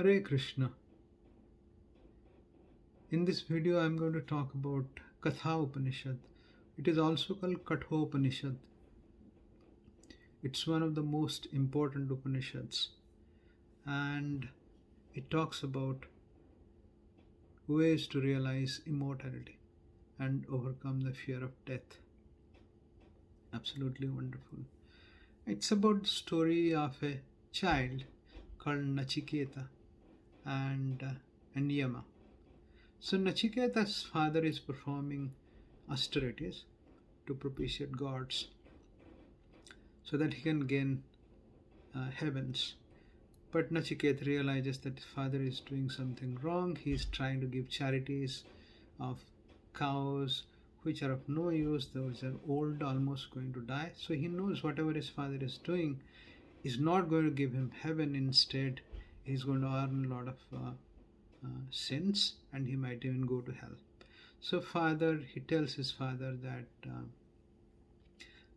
Hare Krishna. In this video, I am going to talk about Katha Upanishad. It is also called Katha Upanishad. It's one of the most important Upanishads, and it talks about ways to realize immortality and overcome the fear of death. Absolutely wonderful. It's about the story of a child called Nachiketa and Yama. So Nachiketa's father is performing austerities to propitiate gods so that he can gain heavens. But Nachiketa realizes that his father is doing something wrong. He is trying to give charities of cows which are of no use, those are old, almost going to die. So he knows whatever his father is doing is not going to give him heaven. Instead, he's going to earn a lot of sins, and he might even go to hell. So he tells his father that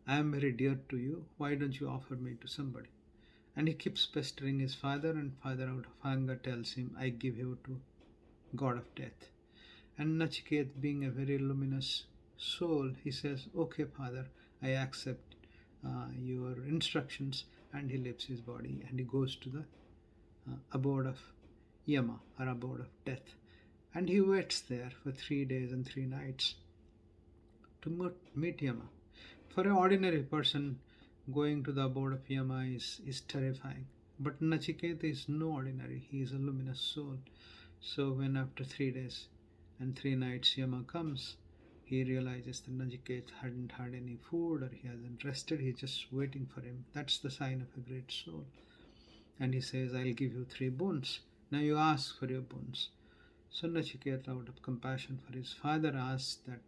I am very dear to you. Why don't you offer me to somebody? And he keeps pestering his father, and father, out of anger, tells him, I give you to god of death. And Nachiket, being a very luminous soul, he says, okay, father, I accept your instructions. And he leaves his body and he goes to the abode of Yama, or abode of death. And he waits there for 3 days and 3 nights to meet Yama. For an ordinary person, going to the abode of Yama is terrifying. But Nachiketa is no ordinary, he is a luminous soul. So when after 3 days and 3 nights Yama comes, he realizes that Nachiketa hadn't had any food or he hasn't rested, he's just waiting for him. That's the sign of a great soul. And he says, I'll give you 3 boons. Now you ask for your boons. So Nachiketa, out of compassion for his father, asks that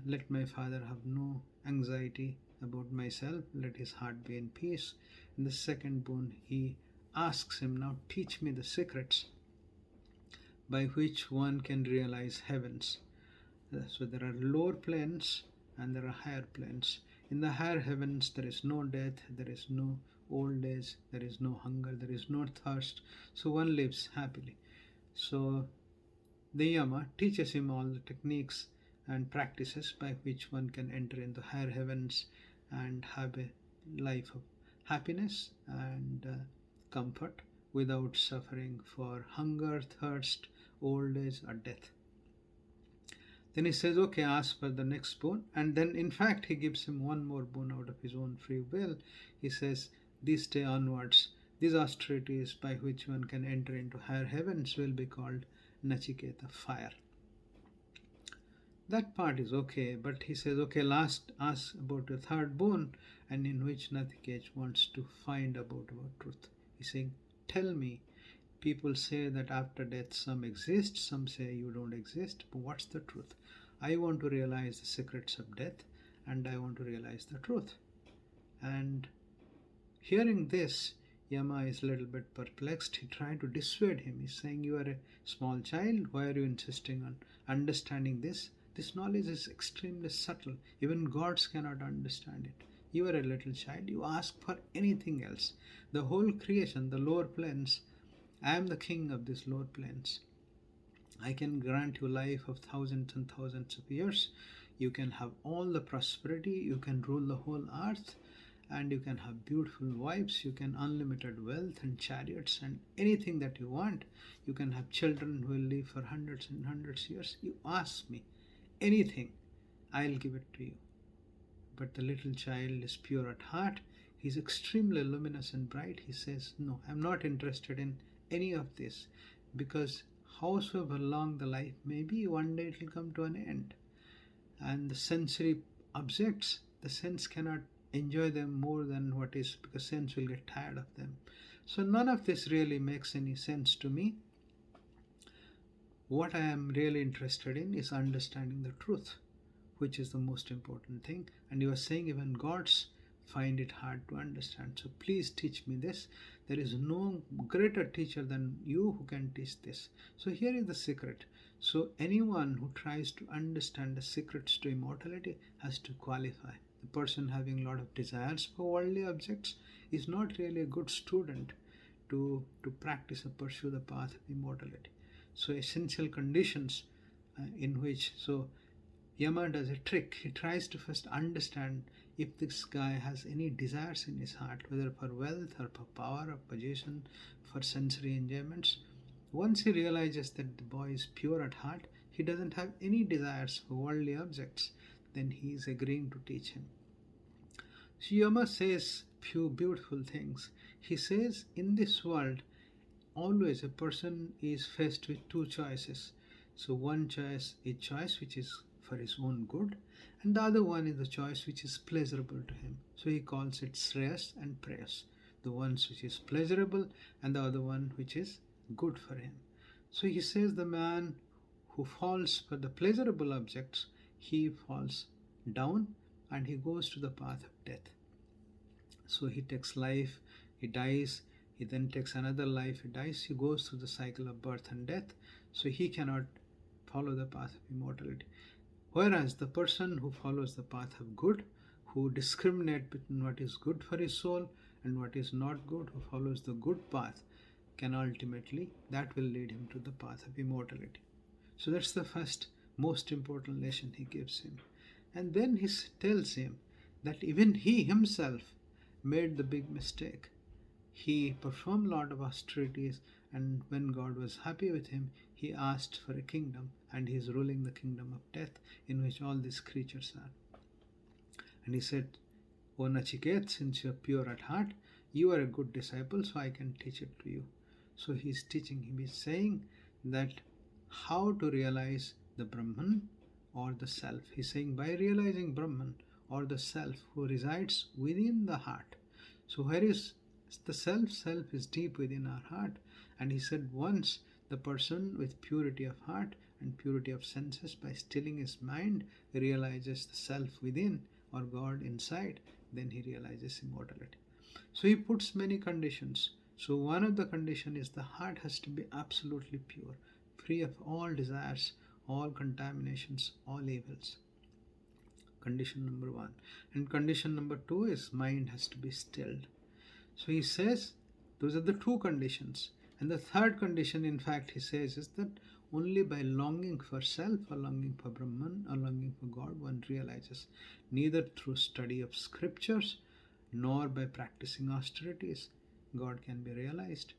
let my father have no anxiety about myself, let his heart be in peace. In the second boon, he asks him, now teach me the secrets by which one can realize heavens. So there are lower planes and there are higher planes. In the higher heavens, there is no death, there is no old age, there is no hunger, there is no thirst. So one lives happily. So the Yama teaches him all the techniques and practices by which one can enter into higher heavens and have a life of happiness and comfort without suffering for hunger, thirst, old age, or death. Then he says, okay, ask for the next boon. And then, in fact, he gives him one more boon out of his own free will. He says, this day onwards, these austerities by which one can enter into higher heavens will be called Nachiketa fire. That part is okay, but he says, okay, last ask about the third boon, and in which Nachiketa wants to find about truth. He's saying, tell me. People say that after death some exist, some say you don't exist, but what's the truth? I want to realize the secrets of death, and I want to realize the truth. And hearing this, Yama is a little bit perplexed. He tried to dissuade him. He's saying, you are a small child. Why are you insisting on understanding this? This knowledge is extremely subtle. Even gods cannot understand it. You are a little child. You ask for anything else. The whole creation, the lower planes, I am the king of these lower planes. I can grant you life of thousands and thousands of years. You can have all the prosperity. You can rule the whole earth. And you can have beautiful wives. You can unlimited wealth and chariots and anything that you want. You can have children who will live for hundreds and hundreds of years. You ask me anything, I'll give it to you. But the little child is pure at heart. He's extremely luminous and bright. He says, no, I'm not interested in any of this, because howsoever long the life may be, one day it will come to an end. And the sensory objects, the sense cannot enjoy them more than what is, because sense will get tired of them. So none of this really makes any sense to me. What I am really interested in is understanding the truth, which is the most important thing. And you are saying even gods find it hard to understand. So please teach me this. There is no greater teacher than you who can teach this. So here is the secret. So anyone who tries to understand the secrets to immortality has to qualify. The person having a lot of desires for worldly objects is not really a good student to practice or pursue the path of immortality. So essential conditions in which, so Yama does a trick. He tries to first understand if this guy has any desires in his heart, whether for wealth or for power or position, for sensory enjoyments. Once he realizes that the boy is pure at heart, he doesn't have any desires for worldly objects, then he is agreeing to teach him. Yama says few beautiful things. He says, in this world, always a person is faced with two choices. So one choice is choice which is for his own good, and the other one is the choice which is pleasurable to him. So he calls it shreyas and prayas. The ones which is pleasurable and the other one which is good for him. So he says the man who falls for the pleasurable objects, he falls down and he goes to the path of death. So he takes life, he dies, he then takes another life, he dies, he goes through the cycle of birth and death. So he cannot follow the path of immortality. Whereas the person who follows the path of good, who discriminates between what is good for his soul and what is not good, who follows the good path, can ultimately, that will lead him to the path of immortality. So that's the first most important lesson he gives him. And then he tells him that even he himself made the big mistake. He performed a lot of austerities, and when God was happy with him, he asked for a kingdom, and he is ruling the kingdom of death in which all these creatures are. And he said, O Nachiket, since you are pure at heart, you are a good disciple, so I can teach it to you. So he is teaching him, he is saying that how to realize the Brahman or the self. He is saying by realizing Brahman or the self who resides within the heart. So where is the self? Self is deep within our heart. And he said once the person with purity of heart and purity of senses, by stilling his mind, realizes the self within or God inside, then he realizes immortality. So he puts many conditions. So one of the conditions is the heart has to be absolutely pure, free of all desires, all contaminations, all evils. Condition number one. And condition number two is mind has to be stilled. So he says those are the two conditions. And the third condition, in fact, he says, is that only by longing for self or longing for Brahman or longing for God one realizes, neither through study of scriptures nor by practicing austerities, God can be realized,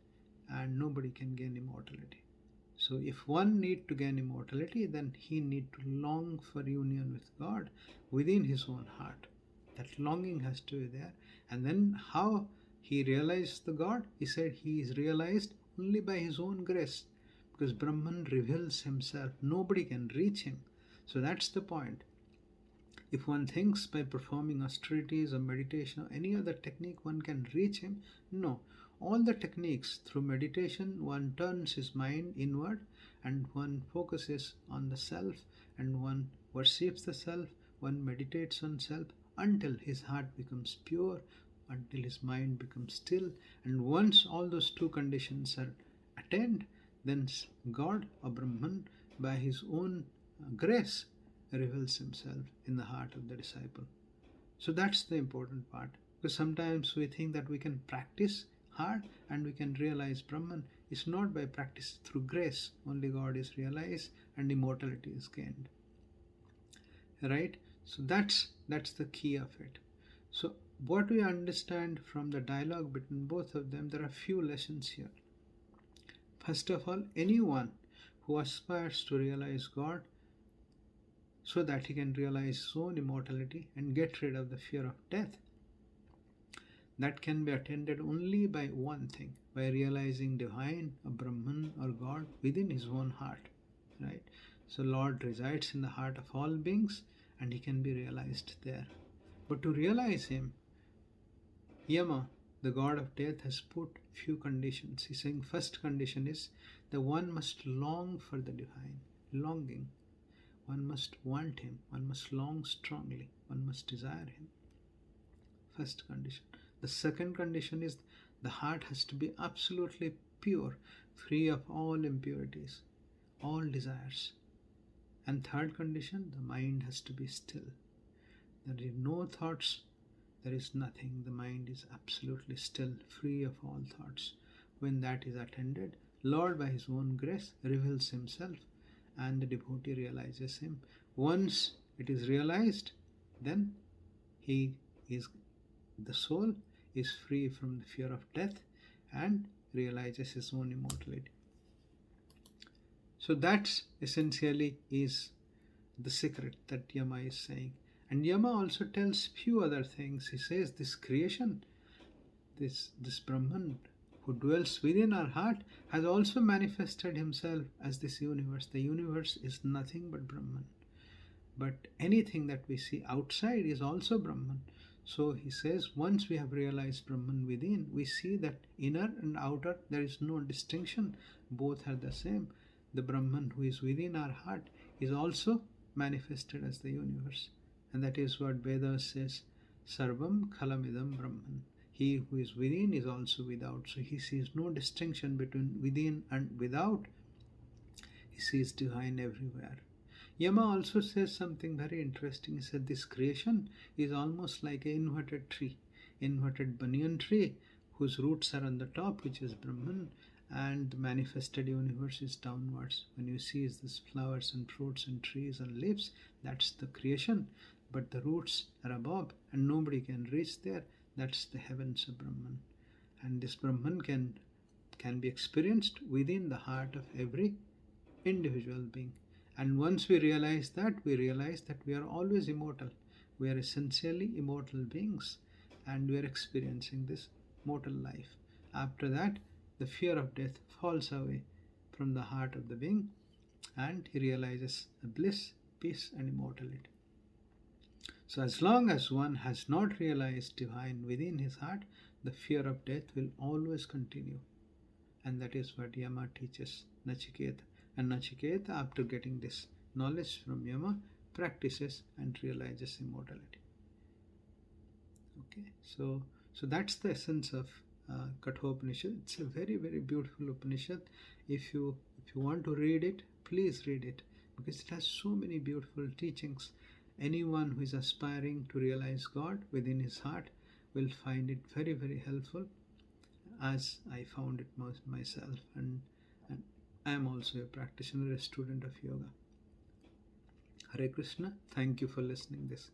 and nobody can gain immortality. So if one need to gain immortality, then he need to long for union with God within his own heart. That longing has to be there. And then how he realized the God? He said he is realized only by his own grace, because Brahman reveals himself. Nobody can reach him. So that's the point. If one thinks by performing austerities or meditation or any other technique one can reach him, no. All the techniques, through meditation one turns his mind inward and one focuses on the self and one worships the self, one meditates on self until his heart becomes pure, until his mind becomes still. And once all those two conditions are attained, then God or Brahman by his own grace reveals himself in the heart of the disciple. So that's the important part, because sometimes we think that we can practice hard and we can realize Brahman. It's not by practice. Through grace only God is realized and immortality is gained. Right? So that's the key of it. So what we understand from the dialogue between both of them, there are few lessons here. First of all, anyone who aspires to realize God so that he can realize his own immortality and get rid of the fear of death, that can be attained only by one thing, by realizing divine or Brahman or God within his own heart. Right? So Lord resides in the heart of all beings and he can be realized there. But to realize him, Yama, the god of death, has put few conditions. He's saying first condition is that one must long for the divine. Longing. One must want him. One must long strongly. One must desire him. First condition. The second condition is the heart has to be absolutely pure, free of all impurities, all desires. And third condition, the mind has to be still. There is no thoughts, there is nothing. The mind is absolutely still, free of all thoughts. when that is attended, Lord by his own grace reveals himself and the devotee realizes him. Once it is realized, then he is the soul is free from the fear of death and realizes his own immortality. So that's essentially is the secret that Yama is saying. And Yama also tells few other things. He says this creation, this Brahman who dwells within our heart has also manifested himself as this universe. The universe is nothing but Brahman. But anything that we see outside is also Brahman. So he says, once we have realized Brahman within, we see that inner and outer, there is no distinction. Both are the same. The Brahman who is within our heart is also manifested as the universe. And that is what Veda says, Sarvam Khalamidam Brahman. He who is within is also without. So he sees no distinction between within and without. He sees divine everywhere. Yama also says something very interesting. He said this creation is almost like an inverted tree, inverted banyan tree, whose roots are on the top, which is Brahman, and the manifested universe is downwards. When you see these flowers and fruits and trees and leaves, that's the creation, but the roots are above and nobody can reach there. That's the heavens of Brahman. And this Brahman can be experienced within the heart of every individual being. And once we realize that we are always immortal. We are essentially immortal beings and we are experiencing this mortal life. After that, the fear of death falls away from the heart of the being and he realizes the bliss, peace, and immortality. So, as long as one has not realized divine within his heart, the fear of death will always continue. And that is what Yama teaches Nachiketa. And Nachiketa, after getting this knowledge from Yama, practices and realizes immortality. Okay, so that's the essence of Katha Upanishad. It's a very, very beautiful Upanishad. If you want to read it, please read it because it has so many beautiful teachings. Anyone who is aspiring to realize God within his heart will find it very, very helpful, as I found it myself, and I am also a practitioner, a student of yoga. Hare Krishna. Thank you for listening this.